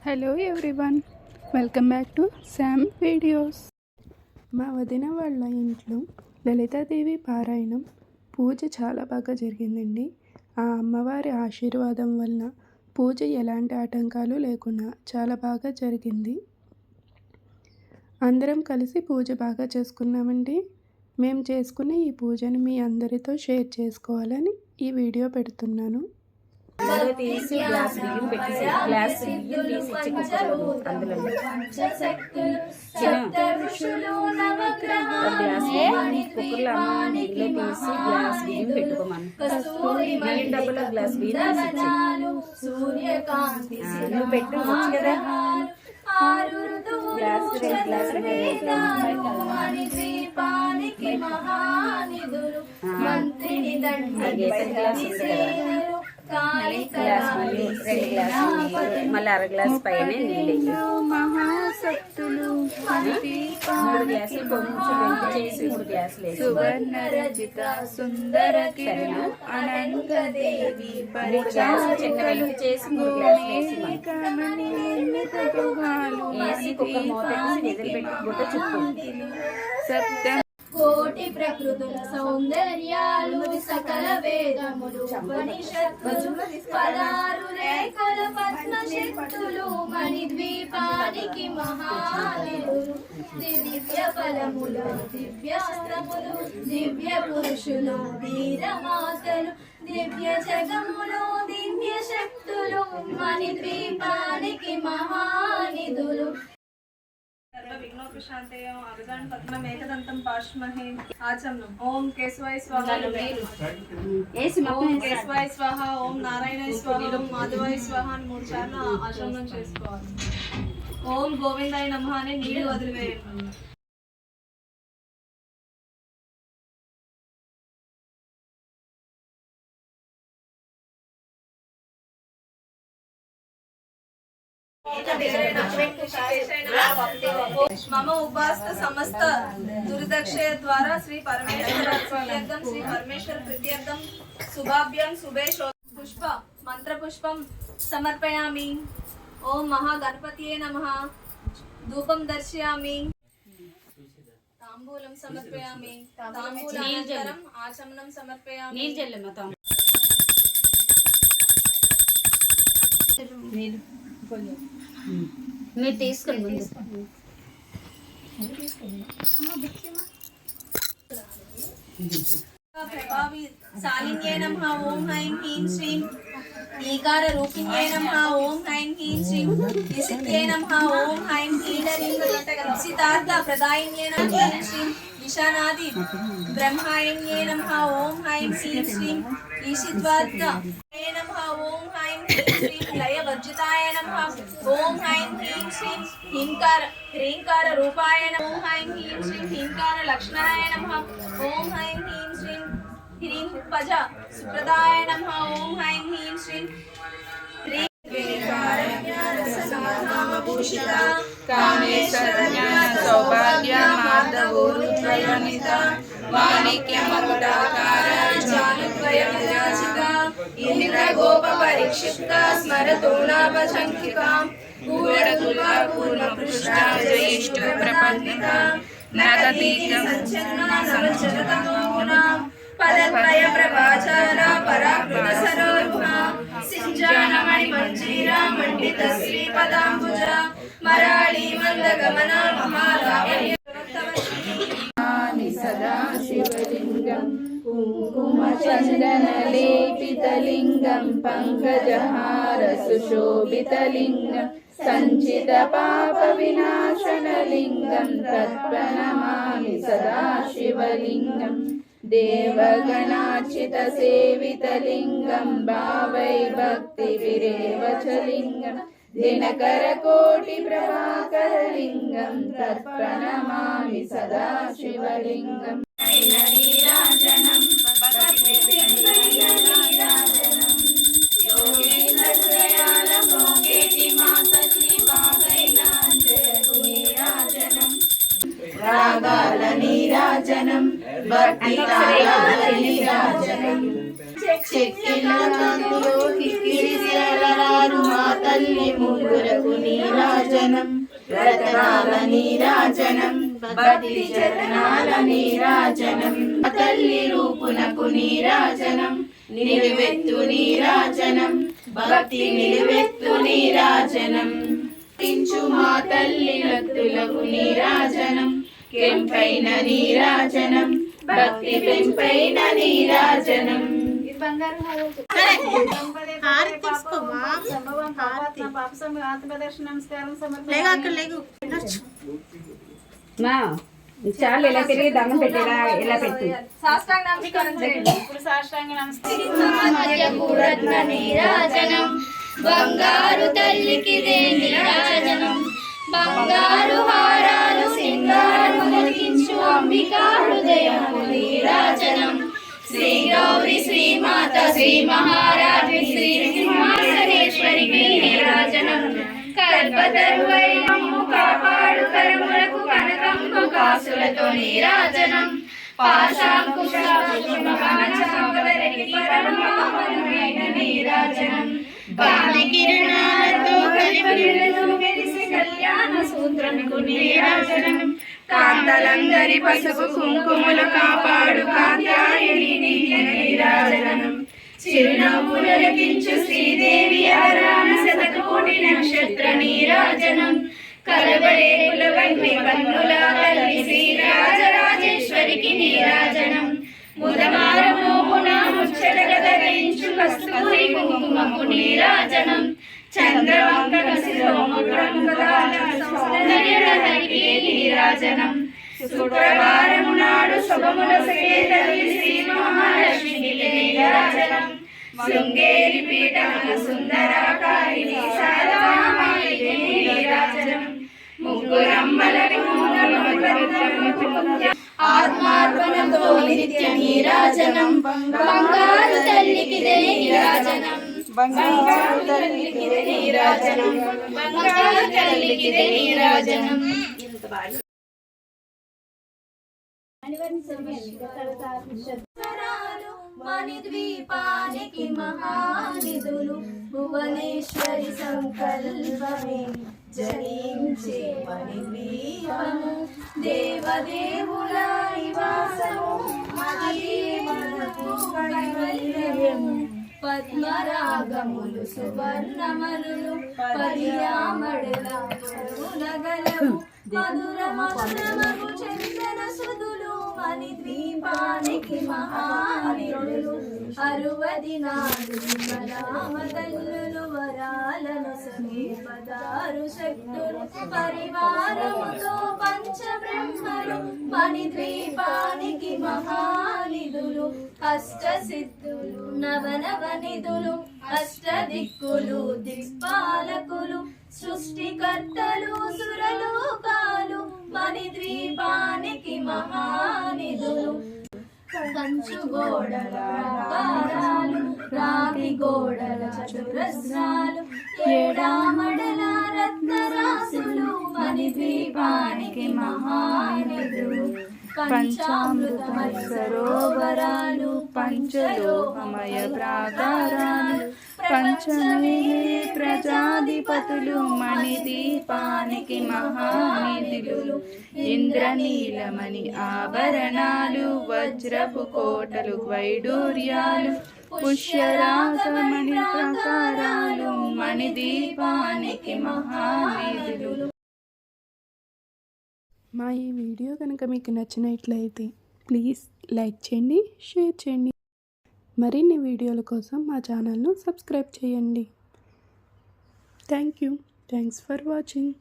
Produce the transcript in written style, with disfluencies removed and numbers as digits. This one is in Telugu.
Hello everyone, welcome back to Sam videos. మా వదిన వాళ్ళ ఇంట్లో లలితాదేవి పారాయణం పూజ చాలా బాగా జరిగిందండి. ఆ అమ్మవారి ఆశీర్వాదం వల్ల పూజ ఎలాంటి ఆటంకాలు లేకుండా చాలా బాగా జరిగింది. అందరం కలిసి పూజ బాగా చేసుకున్నామండి. మేము చేసుకునే ఈ పూజను మీ అందరితో షేర్ చేసుకోవాలని ఈ వీడియో పెడుతున్నాను. తీసి గ్లాస్ బియ్యం పెట్టేసి గ్లాస్ బియ్యం తీసి ఇచ్చి కుక్కర్లో అందులో గ్లాస్ బియ్యం కుక్కర్లో నీళ్ళు తీసి గ్లాస్ బియ్యం పెట్టుకోమని బియ్యం డబ్బులో గ్లాస్ బియ్యం తీసి నువ్వు పెట్టు వచ్చు కదా గ్లాస్ గ్లాస్ మళ్ళీ అర గ్లాస్ పైన నీళ్ళు మహాశక్తులు మూడు గ్లాసులు కొంచెం వెంట చేసి 3 గ్లాసులు సువర్ణ రజిత సుందర కిరణు అనంత దేవి చిన్న వెంట చేసి 3 గ్లాసులు వేసి కుక్కర్ మూత పెట్టేసి నిధులు పెట్టి గుడ్డ చుట్టూ సప్తం కోటి ప్రకృతుల సౌందర్యాలు సకల వేదములు ఉపనిషత్తులు 16 రేఖల పద్మశక్తులు మణిద్వీపానికి మహానిధులు దివ్య ఫలములు దివ్యాస్త్రములు దివ్య పురుషులు వీరమాతలు దివ్య జగములు దివ్య శక్తులు మణిద్వీపానికి మహానిధులు విఘ్నోపశాంతయం అవధాన్ పద్మం ఏకదంతం పాష్మహే ఆచమనం ఓం కేశవాయ స్వాహ ఓం కేశవాయ స్వాహ ఓం నారాయణాయ స్వాహ ఓం మాధవాయ స్వాహ అని 3 సార్లు ఆచమనం చేసుకోవాలి. ఓం గోవిందాయ నమః అని నీళ్లు వదిలివేయండి. మమ ఉపాస్త సమస్త దుర్దక్షయ ద్వారా శ్రీ పరమేశ్వర ప్రీత్యర్థం శ్రీ పరమేశ్వర ప్రీత్యర్థం శుభాభ్యాం శుభే పుష్ప మంత్ర పుష్పం సమర్పయామి. ఓం మహాగణపతియే నమః. ధూపం దర్శయామి. తాంబూలం సమర్పయామి. తాంబూలానంతరం ఆచమనం సమర్పయామి. నీళ్ళు చెల్లెమ్మ తాము మీరు తీసుకుని ప్రభావి శాలిన్యే నమః. ఓం ఐం హ్రీం శ్రీం ఈకార రూపిణ్యే నమః. ఓం ఐం హ్రీం శ్రీం ఈశిత్యే నమః. ఓం ఐం హ్రీం శ్రీం సితార్థ ప్రదాయిన్యే నమః. హ్రీం శ్రీం ఈశానాది బ్రహ్మాయణ్యే నమః. ఓం ఐం హ్రీం శ్రీం ఈశిద్వార్థ నమః. ఓం ఐం హ్రీం శ్రీం లయవర్జితాయ నమః. ఓం ఐం హ్రీం శ్రీం హ్రీంకార రూపాయ నమః. ఓం ఐం హ్రీం శ్రీం హ్రీంకార లక్షణాయ నమః. ఓం ఐం హ్రీం శ్రీం హ్రీం పజ సుప్రదాయ నమః. ఓం ఐం హ్రీం శ్రీం సౌభాగ్య మాధవోరుద్వయనిత మాణిక్య మకుటాకార జానుద్వయ విరాజిత ఇంద్ర గోప పరిక్షిప్త స్మరతోలాభశంకికాం గూఢతులా పూర్ణ పృష్ఠ జయిష్ఠు ప్రపన్నిత నదతీతం సంచలతమోనాం పదద్వయ ప్రభాచార పరాకృత సరోరుహ సింజానమణి మంజీర మండిత శ్రీ పదాంబుజ మరాళీ మందగమన మహాలావణ్య సదా శివలింగం కుంకుమ చందన లేపితలింగం పంకజహార సుశోభితలింగం సంచిత పాప వినాశనలింగం తత్ప్రణమామి సదా శివలింగం దేవగణార్చిత సేవితలింగం భావై భక్తి విరేవచలింగం దినకర కోటి ప్రభాకరలింగం తత్ప్రణమామి సదా శివలింగం నీరాజనం యోగేంద్రయాల మోగేటి మాతల్లి బాగైనాంజలకు నీరాజనం రాగాల నీరాజనం భక్తి నీరాజనం చెక్కిన కిక్కిరి మాత తల్లి ముగ్గురకు నీరాజనం రతనాల నీరాజనం భక్తి చరణాల నీరాజనం తల్లి రూపునకు నీరాజనం నిలువెత్తు నీరాజనం భక్తి నిలువెత్తు నీరాజనం పించు మా తల్లి భక్తులకు నీరాజనం కెంపైన నీరాజనం భక్తి పెంపైన నీరాజనం మా చాలు ఇలా తిరిగి దండం పెట్టేలా ఇలా పెట్టి సాష్టాంగ నమస్కారం చేయండి. మధ్యకూరత్న నీరాజనం బంగారు తల్లికి నీరాజనం బంగారు హారాలు సింగారు మొలిగించు అంబికా హృదయము నీరాజనం శ్రీ గౌరి శ్రీమాత శ్రీ మహారాజు శ్రీ సింహాసనేశ్వరికి నీరాజనం కల్పతరువైనము కాపాడు కరములకు కనకంబు కాసులతో నీరాజనం నీరాజనం కాంతి కిరణాలతో మెరిసి కళ్యాణ సూత్రముకు నీరాజనం కాంతలందరి పసుపు కుంకుమలు కాపాడు కాత్యాయని నీరాజనం చిరునవ్వులకించు శ్రీదేవి ఆరాణ శతకోటి నక్షత్ర నీరాజనం కలబడే కులవల్లి కన్నుల తల్లి శ్రీరాజరాజేశ్వరికి నీరాజనం ముదమారమోమున ముచ్చటగా ధరించు కస్తూరి కుంకుమకు నీరాజనం చంద్రవంక హరికి నీరాజనం శుక్రవారము నాడు శుభముల తల్లి శ్రీ మహాలక్ష్మికి నీరాజనం శృంగేరి పీఠమున సుందరాకారిణి శారదామాయికి నీరాజనం ముగ్గురమ్మలకు ఆత్మార్పణతో నిత్య నీరాజనం బంగారు తల్లికి నీరాజనం బంగారు తల్లికి నీరాజనం బంగారు తల్లికి నీరాజనం మణిద్వీపానికి మహానిధులు భువనేశ్వరి సంకల్పమే జనించే మణిద్వీపము దేవదేవుల నివాసము అది మనకు కైవల్యము పద్మరాగములు సువర్ణమనులు పదియామడల పొరుగులగలవు మధుర మధురమగు చందన సుధులు మణిద్వీపానికి మహానిధులు 60 నామతల్లులు వరాలను సగే 16 శక్తులు పరివారముతో పంచబ్రహ్మలు మణిద్వీపానికి మహానిధులు అష్టసిద్ధులు నవనవనిధులు అష్టదిక్కులు దిక్పాలకులు సృష్టికర్తలు సురలోకాలు మణిద్వీపానికి మహానిధులు కంచు గోడల ప్రాకారాలు రాగి గోడల చతురస్రాలు ఏడామడల రత్నరాసులు మణిద్వీపానికి మహానిధులు పంచామృతమయ సరోవరాలు పంచలోహమయ ప్రాకారాలు పంచమే ప్రజాధిపతులు మణిదీపానికి మహానిధులు ఇంద్రనీలమణి ఆభరణాలు వజ్రపు కోటలు వైడూర్యాలు పుష్యరాగమణి ప్రకారాలు మణిదీపానికి మహానిధులు. మా ఈ వీడియో కనుక మీకు నచ్చినట్లయితే ప్లీజ్ లైక్ చేయండి, షేర్ చేయండి. మరిన్ని వీడియోల కోసం మా ఛానల్ను సబ్స్క్రైబ్ చేయండి. Thanks for watching.